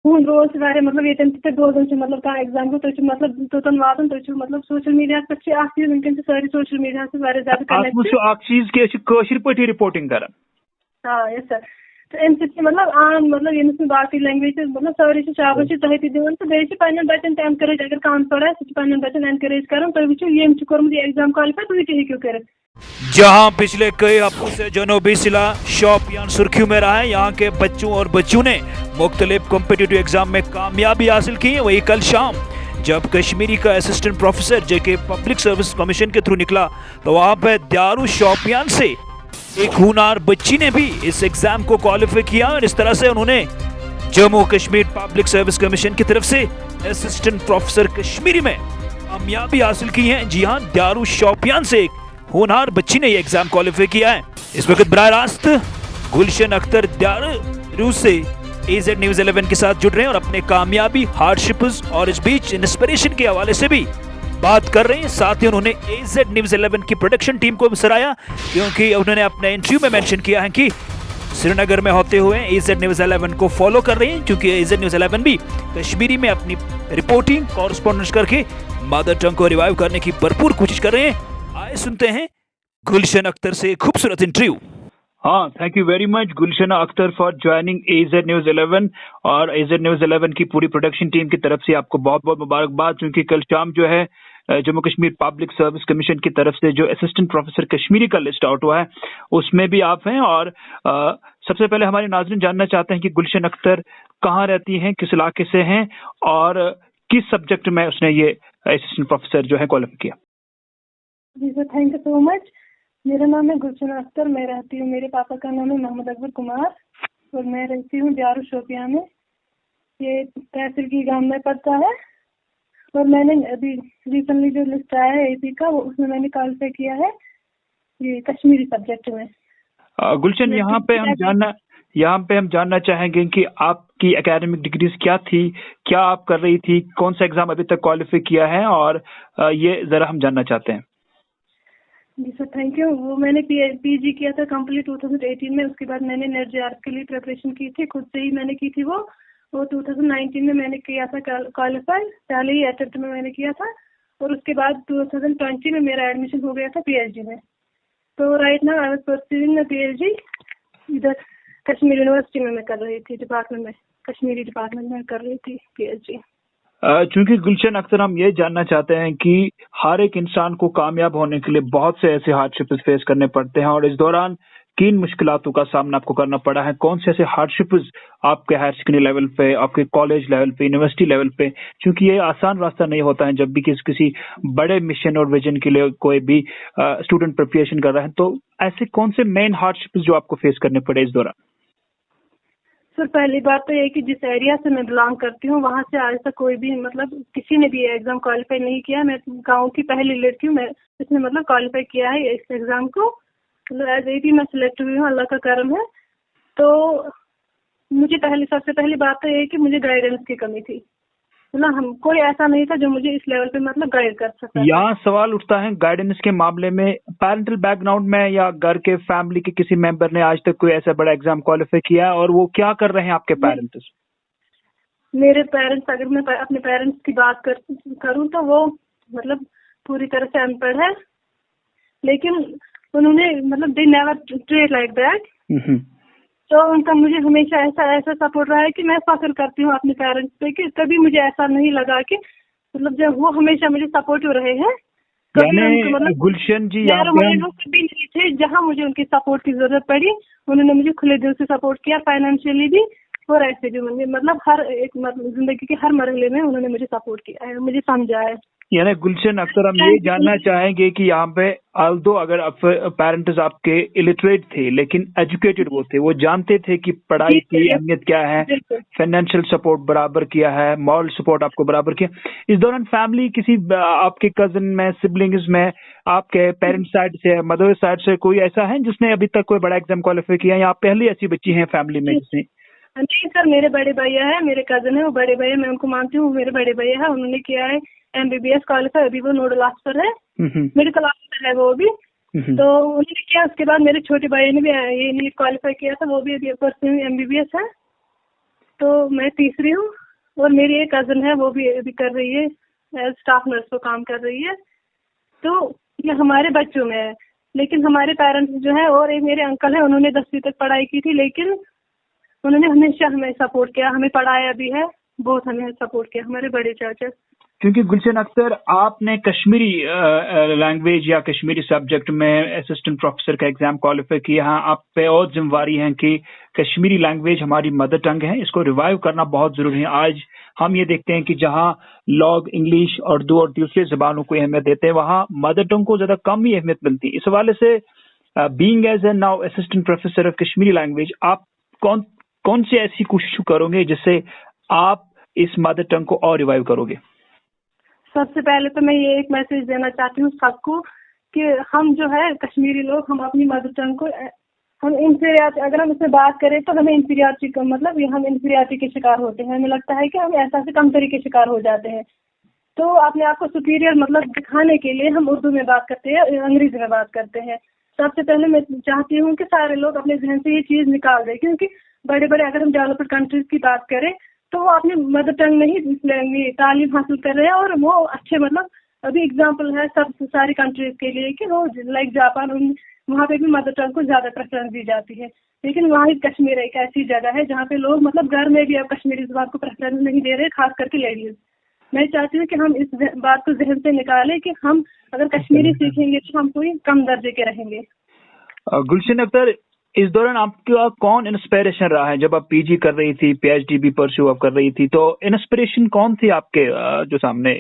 रोज मतलब ये रोजान मतलब कह एग्जाम को तुम मतलब तोतन वातान तुम मतलब सोशल मीडिया पे चीज वनकन सारी सोशल मीडिया ज्यादा कनेक्ट चीज कि रिपोर्टिंग कर। हाँ यस सर। तो अम मतलब आम मतलब यमिस बाकी लैंग्वेज मतलब सारी शाबाश तुम तह दिवान तो बेस पे बच्चन तह एनकरेज अगर कम पढ़ा सह बच्चन एनकरेज कर तुम वो ये कोर्मुत एग्जाम क्वालिफाई तुम तह हेकू कर। जहां पिछले कई हफ्तों से जनूबी जिला शोपियान सुर्खियों में रहा है, यहाँ के बच्चों और बच्चों ने मुख्तलिफ कॉम्पिटिटिव एग्जाम में कामयाबी हासिल की है। वही कल शाम जब कश्मीरी का असिस्टेंट प्रोफेसर जेके पब्लिक सर्विस कमीशन के थ्रू निकला तो वहां पे द्यारू शोपियान से एक हुनार बच्ची ने भी इस एग्जाम को क्वालिफाई किया और इस तरह से उन्होंने Jammu Kashmir public service commission की तरफ से असिस्टेंट प्रोफेसर कश्मीरी में कामयाबी हासिल की है। जी हाँ, द्यारू शोपियान से एक होनहार बच्ची ने यह एग्जाम क्वालिफाई किया है। इस वक्त बराह रास्त गुलशन अख्तर द्यारू से AZ News 11 के साथ जुड़ रहे हैं और अपने कामयाबी, हार्डशिप्स और इस बीच इंस्पिरेशन के हवाले से भी बात कर रहे हैं। साथ ही उन्होंने AZ News 11 की प्रोडक्शन टीम को भी सराहा, क्योंकि उन्होंने अपने इंटरव्यू में मेंशन किया है कि श्रीनगर में होते हुए AZ News 11 को फॉलो कर रहे हैं, क्योंकि AZ News 11 भी कश्मीरी में अपनी रिपोर्टिंग कॉरेस्पॉन्डेंस करके मदर टंग को रिवाइव करने की भरपूर कोशिश कर रहे हैं। आए सुनते हैं गुलशन अख्तर से खूबसूरत इंटरव्यू। हाँ, thank you very much Gulshan Akhtar for joining AZ News 11 और AZ News 11 की पूरी प्रोडक्शन टीम की तरफ से आपको बहुत बहुत मुबारकबाद, क्योंकि कल शाम जो है Jammu Kashmir public service commission की तरफ से जो असिस्टेंट प्रोफेसर कश्मीरी का लिस्ट आउट हुआ है उसमें भी आप हैं। और सबसे पहले हमारे नाज़रीन जानना चाहते हैं कि गुलशन अख्तर कहाँ रहती हैं, किस इलाके से हैं और किस सब्जेक्ट में उसने ये असिस्टेंट प्रोफेसर जो है क्वालिफाई किया। जी sir, thank you so much. मेरा नाम है गुलशन अख्तर, मैं रहती हूँ, मेरे पापा का नाम है मोहम्मद अकबर कुमार और मैं रहती हूँ द्यारू शोपियां में। ये तहसील की गांव में पड़ता है और मैंने अभी रिसेंटली जो लिस्ट आया है AP का वो उसमें मैंने क्वालिफाई किया है ये कश्मीरी सब्जेक्ट में। गुलशन, यहाँ पे हम जानना चाहेंगे कि आपकी एकेडमिक डिग्रीज क्या थी, क्या आप कर रही थी, कौन सा एग्जाम अभी तक क्वालिफाई किया है, और ये जरा हम जानना चाहते हैं। जी सर, थैंक यू। वो मैंने PG किया था कंप्लीट 2018 में। उसके बाद मैंने नेट JRF के लिए प्रिपरेशन की थी, खुद से ही मैंने की थी। वो 2019 में मैंने किया था क्वालिफाई, पहले ही अटेम्प्ट में मैंने किया था और उसके बाद 2020 में मेरा एडमिशन हो गया था PhD में। तो right now I was pursuing PhD इधर कश्मीर यूनिवर्सिटी में मैं कर रही थी, डिपार्टमेंट में, कश्मीरी डिपार्टमेंट में कर रही थी PhD। चूंकि गुलशन अख्तर हम ये जानना चाहते हैं कि हर एक इंसान को कामयाब होने के लिए बहुत से ऐसे हार्डशिप्स फेस करने पड़ते हैं और इस दौरान किन मुश्किलातों का सामना आपको करना पड़ा है, कौन से ऐसे हार्डशिप्स आपके हायर सेकेंडरी लेवल पे, आपके कॉलेज लेवल पे, यूनिवर्सिटी लेवल पे, क्योंकि ये आसान रास्ता नहीं होता है जब भी किसी बड़े मिशन और विजन के लिए कोई भी स्टूडेंट प्रिपरेशन कर रहा है। तो ऐसे कौन से मेन हार्डशिप्स जो आपको फेस करने पड़े इस दौरान? सर पहली बात तो ये कि जिस एरिया से मैं बिलोंग करती हूँ वहाँ से आज तक कोई भी मतलब किसी ने भी एग्जाम क्वालिफाई नहीं किया। मैं गांव की पहली लड़की हूँ, मैं इसने मतलब क्वालिफाई किया है इस एग्जाम को। मतलब एज AP मैं सिलेक्ट हुई हूँ, अल्लाह का करम है। तो मुझे सबसे पहली बात तो ये है कि मुझे गाइडेंस की कमी थी। मतलब हम कोई ऐसा नहीं था जो मुझे इस लेवल पे मतलब गाइड कर सकता। यहाँ सवाल उठता है गाइडेंस के मामले में, पेरेंटल बैकग्राउंड में या घर के फैमिली के किसी मेंबर ने आज तक कोई ऐसा बड़ा एग्जाम क्वालिफाई किया और वो क्या कर रहे हैं आपके पेरेंट्स? मेरे पेरेंट्स, अगर मैं अपने पेरेंट्स की बात करूँ तो वो मतलब पूरी तरह से अनपढ़ है, लेकिन उन्होंने मतलब they never treat like that. तो उनका मुझे हमेशा ऐसा सपोर्ट रहा है कि मैं फख्र करती हूँ अपने पेरेंट्स पे कि कभी मुझे ऐसा नहीं लगा कि मतलब जब वो हमेशा मुझे सपोर्टिव रहे हैं। मतलब गुलशन जी कभी नहीं थे, जहाँ मुझे उनकी सपोर्ट की जरूरत पड़ी उन्होंने मुझे खुले दिल से सपोर्ट किया, फाइनेंशियली भी और ऐसे भी। मतलब हर एक जिंदगी के हर मरहले में उन्होंने मुझे सपोर्ट किया है, मुझे समझा है। यानी गुलशन अख्तर हम ये जानना चाहेंगे कि यहाँ पे ऑल्दो अगर पेरेंट्स आपके इलिटरेट थे लेकिन एजुकेटेड वो थे, वो जानते थे कि पढ़ाई की अहमियत क्या है, फाइनेंशियल सपोर्ट बराबर किया है, मॉरल सपोर्ट आपको बराबर किया। इस दौरान फैमिली किसी आपके कजन में, सिबलिंग्स में, आपके पेरेंट्स साइड से, मदर साइड से कोई ऐसा है जिसने अभी तक कोई बड़ा एग्जाम क्वालिफाई किया या आप पहली ऐसी बच्ची हैं फैमिली में जिसने? नहीं सर, मेरे बड़े भैया है, मेरे कजन है, वो बड़े भैया, मैं उनको मानती हूँ, मेरे बड़े भैया है, उन्होंने किया है MBBS क्वालिफाई, अभी वो नोडल ऑफिसर है, मेडिकल ऑफिसर है वो भी। तो उन्होंने किया, उसके बाद मेरे छोटे भाई ने भी ये नीट क्वालिफाई किया था, वो भी अभी परस्यूइंग MBBS है। तो मैं तीसरी हूँ और मेरी एक कजन है, वो भी अभी कर रही है, स्टाफ नर्स को काम कर रही है। तो ये हमारे बच्चों में है, लेकिन हमारे पेरेंट्स जो है और एक मेरे अंकल है, उन्होंने 10वीं तक पढ़ाई की थी, लेकिन उन्होंने हमेशा हमें सपोर्ट किया, हमें पढ़ाया भी है, बहुत हमें सपोर्ट किया हमारे बड़े चाचा। क्योंकि गुलशन अख्तर, आपने कश्मीरी लैंग्वेज या कश्मीरी सब्जेक्ट में असिस्टेंट प्रोफेसर का एग्जाम क्वालिफाई किया है, आप पे और जिम्मेवारी है कि कश्मीरी लैंग्वेज हमारी मदर टंग है, इसको रिवाइव करना बहुत जरूरी है। आज हम ये देखते हैं कि जहां लोग इंग्लिश, उर्दू और दूसरी जबानों को अहमियत देते हैं, वहां मदर टंग को ज्यादा कम ही अहमियत मिलती है। इस हवाले से being as a now assistant professor of Kashmiri language, आप कौन सी ऐसी कोशिश करोगे जिससे आप इस मदर टंग को और रिवाइव करोगे? सबसे पहले तो मैं ये एक मैसेज देना चाहती हूँ सबको कि हम जो है कश्मीरी लोग, हम अपनी मदर टंग को, हम इंफीरियरिटी, अगर हम इसमें बात करें तो हमें इंफीरियरिटी का मतलब ये, हम इंफीरियरिटी के शिकार होते हैं। हमें लगता है कि हम ऐसा से कमतरी के शिकार हो जाते हैं। तो अपने आप को सुपीरियर मतलब दिखाने के लिए हम उर्दू में बात करते हैं, अंग्रेजी में बात करते हैं। सबसे पहले मैं चाहती हूँ कि सारे लोग अपने जहन से ये चीज निकाल दें, क्योंकि बड़े बड़े अगर हम डेवलप्ड कंट्रीज की बात करें तो वो अपने मदर टंग में ही तालीम हासिल कर रहे हैं, और वो अच्छे मतलब अभी एग्जांपल है सब सारी कंट्रीज के लिए कि वो लाइक जापान, वहाँ पे भी मदर टंग को ज्यादा प्रेफरेंस दी जाती है। लेकिन वहाँ कश्मीर एक ऐसी जगह है जहाँ पे लोग मतलब घर में भी अब कश्मीरी जुबान को प्रेफरेंस नहीं दे रहे, खास करके लेडीज। मैं चाहती हूँ कि हम इस बात को जहन से निकालें कि हम अगर कश्मीरी सीखेंगे तो हम कोई कम दर्जे के रहेंगे। गुलशन अख्तर, इस दौरान आपका कौन इंस्पिरेशन रहा है? जब आप पीजी कर रही थी, पीएचडी भी परस्यू आप कर रही थी, तो इंस्पिरेशन कौन थी आपके जो सामने,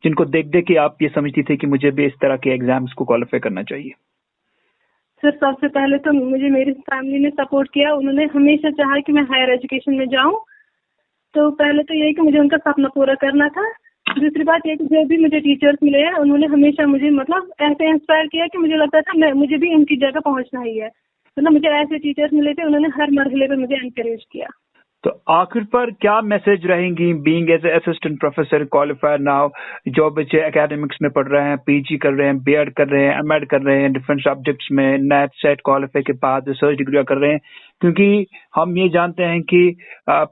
जिनको देख देख के आप ये समझती थी कि मुझे भी इस तरह के एग्जाम्स को क्वालिफाई करना चाहिए? सर सबसे पहले तो मुझे मेरी फैमिली ने सपोर्ट किया, उन्होंने हमेशा चाहा कि मैं हायर एजुकेशन में जाऊं। तो पहले तो यही कि मुझे उनका सपना पूरा करना था। दूसरी बात ये कि जो भी मुझे टीचर्स मिले हैं उन्होंने हमेशा मुझे मतलब ऐसे इंस्पायर किया कि मुझे लगता था मुझे भी उनकी जगह पहुंचना ही है। मतलब मुझे ऐसे टीचर्स मिले थे, उन्होंने हर मरहले पे मुझे एनकरेज किया। तो आखिर पर क्या मैसेज रहेंगी being as assistant professor qualifier now, जो बच्चे एकेडमिक्स में पढ़ रहे हैं, पीजी कर रहे हैं, बीएड कर रहे हैं, एमएड कर रहे हैं, डिफरेंट सब्जेक्ट्स में नेट सेट क्वालिफाई के बाद रिसर्च डिग्री कर रहे हैं? क्योंकि हम ये जानते हैं कि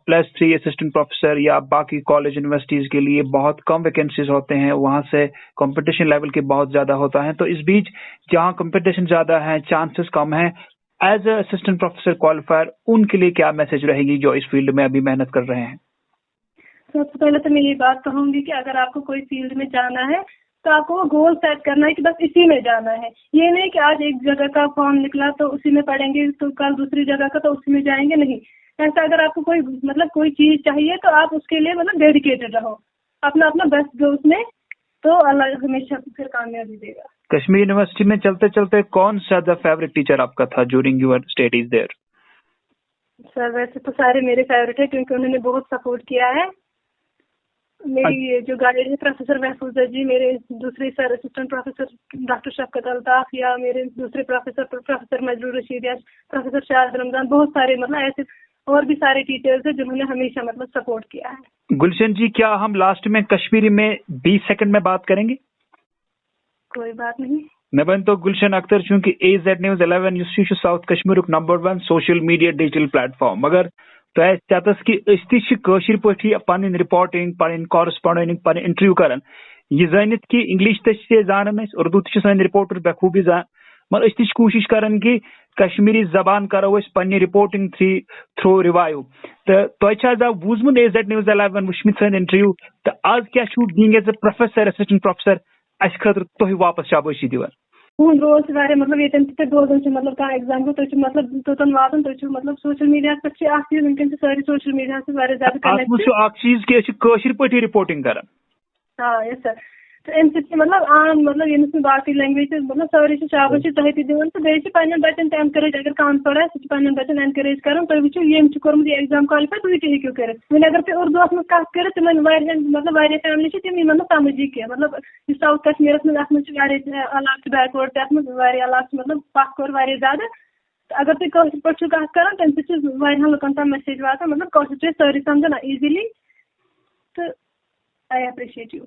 +3 असिस्टेंट प्रोफेसर या बाकी कॉलेज यूनिवर्सिटीज के लिए बहुत कम वैकेंसीज होते हैं, वहां से कंपटीशन लेवल के बहुत ज्यादा होता है। तो इस बीच जहाँ कंपटीशन ज्यादा है, चांसेस कम है, एज असिस्टेंट प्रोफेसर क्वालिफायर उनके लिए क्या मैसेज रहेगी जो इस फील्ड में अभी मेहनत कर रहे हैं? सबसे पहले तो मैं ये बात कहूंगी कि अगर आपको कोई फील्ड में जाना है तो आपको वो गोल सेट करना है कि बस इसी में जाना है। ये नहीं कि आज एक जगह का फॉर्म निकला तो उसी में पढ़ेंगे, तो कल दूसरी जगह का तो उसी में जाएंगे, नहीं। ऐसा अगर आपको कोई मतलब कोई चीज चाहिए तो आप उसके लिए मतलब डेडिकेटेड रहो, अपना अपना बेस्ट दो उसमें, तो अल्लाह हमेशा फिर कामयाबी देगा। कश्मीर यूनिवर्सिटी में चलते चलते कौन सा फेवरेट टीचर आपका था during your studies there? Sir वैसे तो सारे मेरे फेवरेट है, क्योंकि उन्होंने बहुत सपोर्ट किया है। मेरी जो गाइड है प्रोफेसर महफूजा जी, मेरे दूसरे सर असिस्टेंट प्रोफेसर डॉक्टर शफकत अल्ताफ, या मेरे दूसरे प्रोफेसर मजरूर रशीद, या प्रोफेसर शाहिद रमजान, बहुत सारे मतलब ऐसे और भी सारे टीचर्स हैं जिन्होंने हमेशा मतलब सपोर्ट किया है। गुलशन जी, क्या हम लास्ट में कश्मीरी में 20 सेकंड में बात करेंगे? कोई बात नहीं। मैं तो गुलशन अख्तर, चूंकि AZ News 11 you south Kashmir number 1 social media digital platform, मगर तो चाहत कि कशीर पे पन रिपोर्टिंग, पन कॉरेस्पॉन्डिंग, पन इंटरव्यू कर यह जानित कि इंग्लिश ते जान, उर्दू सन रिपोर्टर बखूबी जान, मगर अस कोशिश करान कि कश्मीरी जबान करो पन्ने रिपोर्टिंग थ्रू रिवाइव। तो बूजमुत AZ News 11 वुचमित सन इंटरव्यू, तो आज क्या being as a professor assistant professor अस खतर तुह वापस शाबाशी दिवान? तुम रोज वारे मतलब ये रोजान मतलब कह एग्जाम को तुम मतलब तोतन वातन तुम मतलब सोशल मीडिया पे चीज वनकन सारी सोशल मीडिया से ज्यादा कनेक्ट चीज कशीर पे रिपोर्टिंग कर। हाँ यस सर। तो अमे मतलब आम मतलब ये बाकी लैंग्वेज मतलब सारी शाबाशी तुम तक दिवान, तो बेस पे बच्चन एनकरेज, अगर कौन पढ़ा सह पे बच्चन एनकरेज कर, तुम वो ये कोर्मुत ये एग्जाम क्वालिफाई, तुम तक हेकू कर। वह अगर तुम उर्दू मज कत कर तिम मतलब फैमिली तम मतलब समझी कह मतलब साउथ कश्मीर मज इलाक बैकवर्ड तथ इलाक मतलब पख ज्यादा। अगर तुम कशर पे कत कर तम सह लुकन तम मैसेज वाता, मतलब कशर सारी समझान ईजिली। तो आई अप्रिशिएट यू।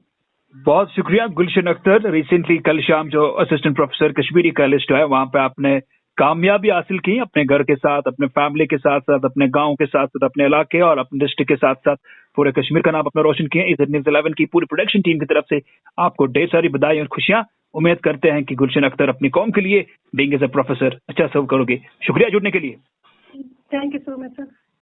बहुत शुक्रिया गुलशन अख्तर। रिसेंटली कल शाम जो असिस्टेंट प्रोफेसर कश्मीरी का लिस्ट है वहां पे आपने कामयाबी हासिल की अपने घर के साथ, अपने फैमिली के साथ साथ, अपने गांव के साथ साथ, अपने इलाके और अपने डिस्ट्रिक्ट के साथ साथ पूरे कश्मीर का नाम अपना रोशन किए। AZ News 11 की पूरी प्रोडक्शन टीम की तरफ से आपको ढेर सारी बधाई और खुशियां। उम्मीद करते हैं कि गुलशन अख्तर अपनी कौम के लिए बीइंग एज अ प्रोफेसर अच्छा सर्व करोगे। शुक्रिया जुड़ने के लिए। Thank you so much sir.